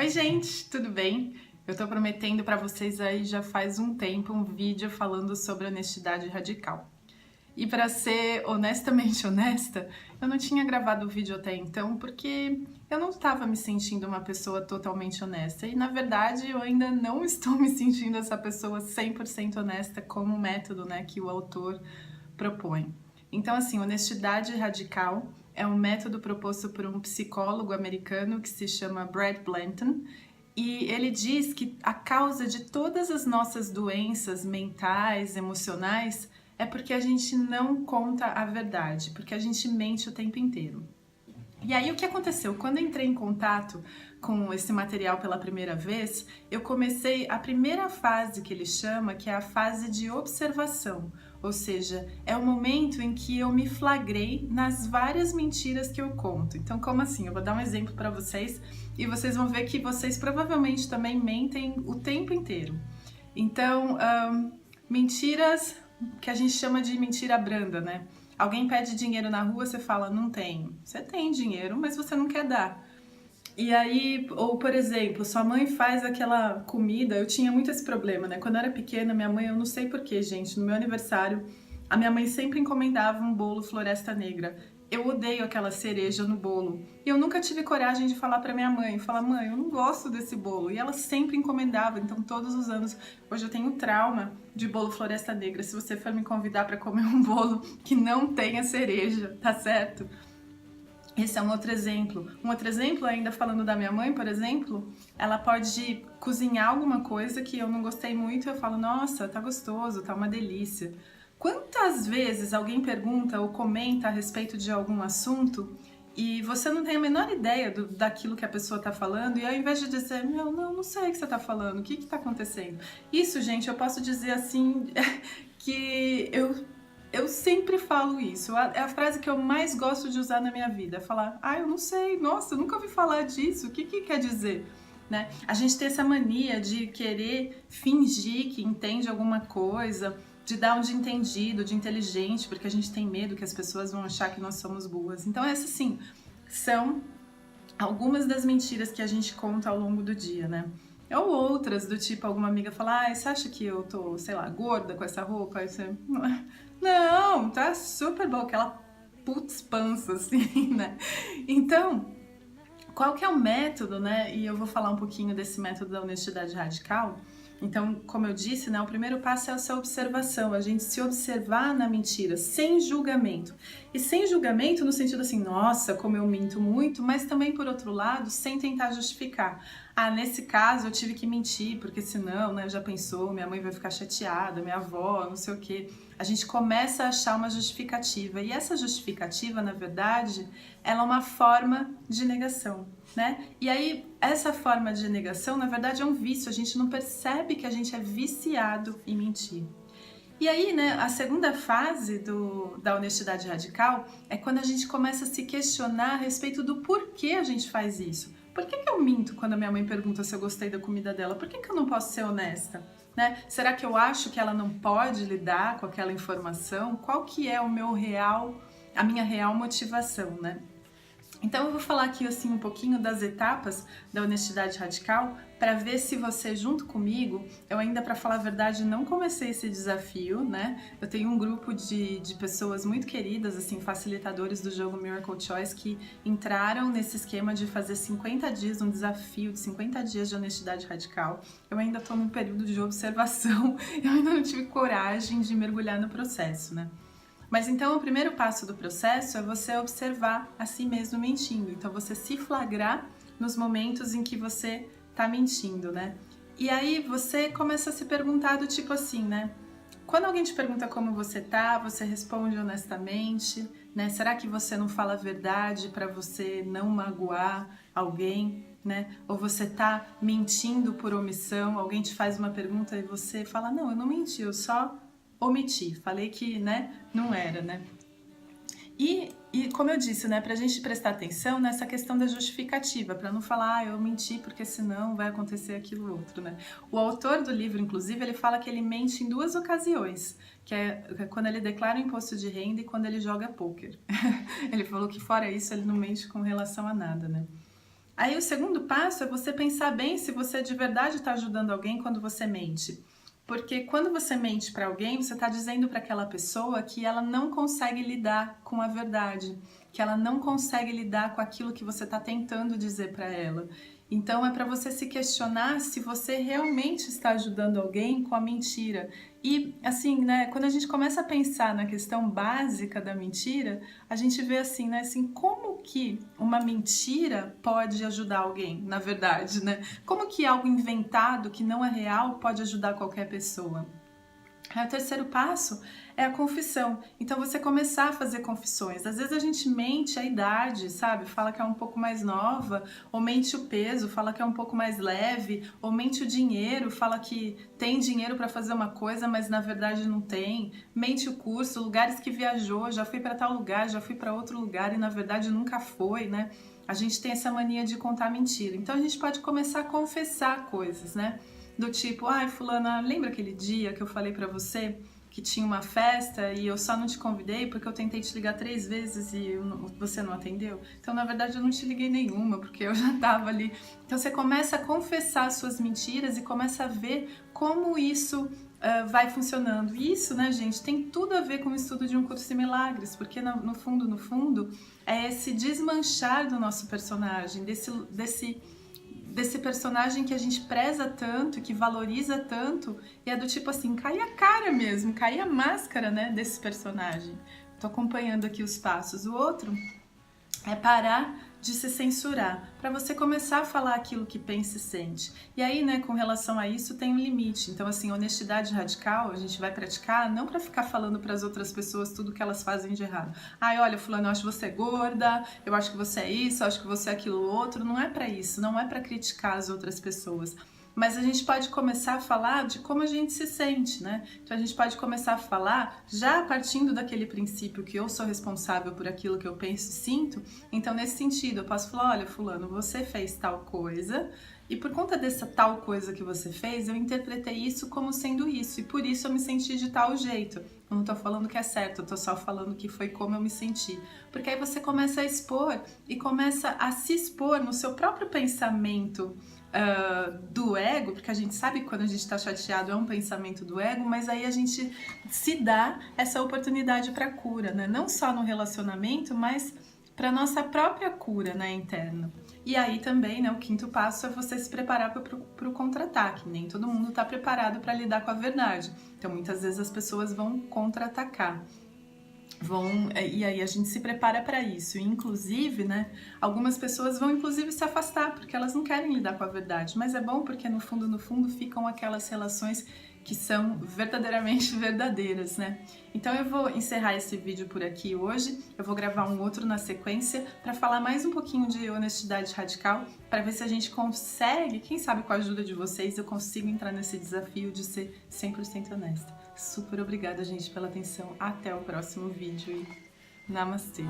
Oi, gente, tudo bem? Eu tô prometendo pra vocês aí já faz um tempo um vídeo falando sobre honestidade radical. E pra ser honestamente honesta, eu não tinha gravado o vídeo até então porque eu não estava me sentindo uma pessoa totalmente honesta. E na verdade, eu ainda não estou me sentindo essa pessoa 100% honesta como método, né, que o autor propõe. Então, assim, honestidade radical é um método proposto por um psicólogo americano que se chama Brad Blanton, e ele diz que a causa de todas as nossas doenças mentais, emocionais, é porque a gente não conta a verdade, porque a gente mente o tempo inteiro. E aí o que aconteceu? Quando eu entrei em contato com esse material pela primeira vez, eu comecei a primeira fase que ele chama, que é a fase de observação, ou seja, é o momento em que eu me flagrei nas várias mentiras que eu conto. Então, como assim? Eu vou dar um exemplo para vocês e vocês vão ver que vocês provavelmente também mentem o tempo inteiro. Então, mentiras que a gente chama de mentira branda, né? Alguém pede dinheiro na rua, você fala, não tenho. Você tem dinheiro, mas você não quer dar. E aí, ou por exemplo, sua mãe faz aquela comida, eu tinha muito esse problema, né? Quando eu era pequena, minha mãe, eu não sei porquê, gente, no meu aniversário, a minha mãe sempre encomendava um bolo Floresta Negra. Eu odeio aquela cereja no bolo. E eu nunca tive coragem de falar pra minha mãe, falar, mãe, eu não gosto desse bolo. E ela sempre encomendava, então todos os anos, hoje eu tenho trauma de bolo Floresta Negra. Se você for me convidar pra comer um bolo que não tenha cereja, tá certo? Esse é um outro exemplo. Um outro exemplo, ainda falando da minha mãe, por exemplo, ela pode cozinhar alguma coisa que eu não gostei muito e eu falo, nossa, tá gostoso, tá uma delícia. Quantas vezes alguém pergunta ou comenta a respeito de algum assunto e você não tem a menor ideia daquilo que a pessoa está falando e ao invés de dizer, meu, não sei o que você está falando, o que está acontecendo? Isso, gente, eu posso dizer assim que eu sempre falo isso. É a frase que eu mais gosto de usar na minha vida. É falar, eu não sei, nossa, eu nunca ouvi falar disso. O que quer dizer? Né? A gente tem essa mania de querer fingir que entende alguma coisa, de dar um de entendido, de inteligente, porque a gente tem medo que as pessoas vão achar que nós somos burras. Então essas, sim, são algumas das mentiras que a gente conta ao longo do dia, né? Ou outras, do tipo, alguma amiga fala, você acha que eu tô, sei lá, gorda com essa roupa? Aí você, não, tá super boa, aquela putz pança, assim, né? Então, qual que é o método, né? E eu vou falar um pouquinho desse método da honestidade radical. Então, como eu disse, né, o primeiro passo é essa observação, a gente se observar na mentira, sem julgamento. E sem julgamento no sentido assim, nossa, como eu minto muito, mas também, por outro lado, sem tentar justificar. Nesse caso eu tive que mentir, porque senão, né, já pensou, minha mãe vai ficar chateada, minha avó, não sei o quê. A gente começa a achar uma justificativa, e essa justificativa, na verdade, ela é uma forma de negação, né? E aí, essa forma de negação, na verdade, é um vício, a gente não percebe que a gente é viciado em mentir. E aí, né, a segunda fase da honestidade radical é quando a gente começa a se questionar a respeito do porquê a gente faz isso. Por que eu minto quando a minha mãe pergunta se eu gostei da comida dela? Por que eu não posso ser honesta? Né? Será que eu acho que ela não pode lidar com aquela informação? Qual que é a minha real motivação, né? Então eu vou falar aqui assim um pouquinho das etapas da honestidade radical para ver se você junto comigo, eu ainda para falar a verdade não comecei esse desafio, né? Eu tenho um grupo de pessoas muito queridas, assim, facilitadores do jogo Miracle Choice que entraram nesse esquema de fazer 50 dias, um desafio de 50 dias de honestidade radical. Eu ainda estou num período de observação, eu ainda não tive coragem de mergulhar no processo, né? Mas então o primeiro passo do processo é você observar a si mesmo mentindo. Então você se flagrar nos momentos em que você tá mentindo, né? E aí você começa a se perguntar do tipo assim, né? Quando alguém te pergunta como você tá, você responde honestamente, né? Será que você não fala a verdade para você não magoar alguém, né? Ou você tá mentindo por omissão, alguém te faz uma pergunta e você fala, não, eu não menti, eu só omiti, falei que, né, não era, né? E como eu disse, né, pra gente prestar atenção nessa questão da justificativa, para não falar, eu menti porque senão vai acontecer aquilo outro, né? O autor do livro, inclusive, ele fala que ele mente em duas ocasiões, que é quando ele declara o imposto de renda e quando ele joga pôquer. Ele falou que fora isso ele não mente com relação a nada, né? Aí o segundo passo é você pensar bem se você de verdade está ajudando alguém quando você mente. Porque quando você mente para alguém, você está dizendo para aquela pessoa que ela não consegue lidar com a verdade, que ela não consegue lidar com aquilo que você está tentando dizer para ela. Então é para você se questionar se você realmente está ajudando alguém com a mentira. E assim, né, quando a gente começa a pensar na questão básica da mentira, a gente vê assim, né, assim, como que uma mentira pode ajudar alguém, na verdade, né? Como que algo inventado, que não é real, pode ajudar qualquer pessoa? Aí o terceiro passo é a confissão. Então você começar a fazer confissões. Às vezes a gente mente a idade, sabe? Fala que é um pouco mais nova, ou mente o peso, fala que é um pouco mais leve, ou mente o dinheiro, fala que tem dinheiro para fazer uma coisa, mas na verdade não tem. Mente o curso, lugares que viajou, já fui para tal lugar, já fui para outro lugar e na verdade nunca foi, né? A gente tem essa mania de contar mentira. Então a gente pode começar a confessar coisas, né? Do tipo, ai, fulana, lembra aquele dia que eu falei pra você que tinha uma festa e eu só não te convidei porque eu tentei te ligar 3 vezes e você não atendeu? Então, na verdade, eu não te liguei nenhuma porque eu já tava ali. Então, você começa a confessar suas mentiras e começa a ver como isso vai funcionando. E isso, né, gente, tem tudo a ver com o estudo de um curso de milagres, porque no fundo, é esse desmanchar do nosso personagem, desse personagem que a gente preza tanto, que valoriza tanto, e é do tipo assim, cai a cara mesmo, cai a máscara, né, desse personagem. Tô acompanhando aqui os passos. O outro é parar de se censurar, para você começar a falar aquilo que pensa e sente. E aí, né, com relação a isso, tem um limite. Então, assim, honestidade radical a gente vai praticar não para ficar falando para as outras pessoas tudo que elas fazem de errado. Ai, olha, fulano, eu acho você gorda, eu acho que você é isso, eu acho que você é aquilo outro. Não é para isso, não é para criticar as outras pessoas. Mas a gente pode começar a falar de como a gente se sente, né? Então a gente pode começar a falar já partindo daquele princípio que eu sou responsável por aquilo que eu penso e sinto. Então, nesse sentido, eu posso falar, olha, fulano, você fez tal coisa e por conta dessa tal coisa que você fez, eu interpretei isso como sendo isso e por isso eu me senti de tal jeito. Eu não tô falando que é certo, eu tô só falando que foi como eu me senti. Porque aí você começa a expor e começa a se expor no seu próprio pensamento do ego, porque a gente sabe que quando a gente está chateado é um pensamento do ego, mas aí a gente se dá essa oportunidade para cura, né? Não só no relacionamento, mas para nossa própria cura, né, interna. E aí também, né, o quinto passo é você se preparar para o contra-ataque. Nem todo mundo está preparado para lidar com a verdade. Então, muitas vezes as pessoas vão contra-atacar. E aí a gente se prepara para isso. E, inclusive, né, algumas pessoas vão inclusive se afastar porque elas não querem lidar com a verdade. Mas é bom porque no fundo ficam aquelas relações que são verdadeiramente verdadeiras, né? Então eu vou encerrar esse vídeo por aqui hoje. Eu vou gravar um outro na sequência para falar mais um pouquinho de honestidade radical, para ver se a gente consegue, quem sabe com a ajuda de vocês, eu consigo entrar nesse desafio de ser 100% honesta. Super obrigada, gente, pela atenção. Até o próximo vídeo e namastê!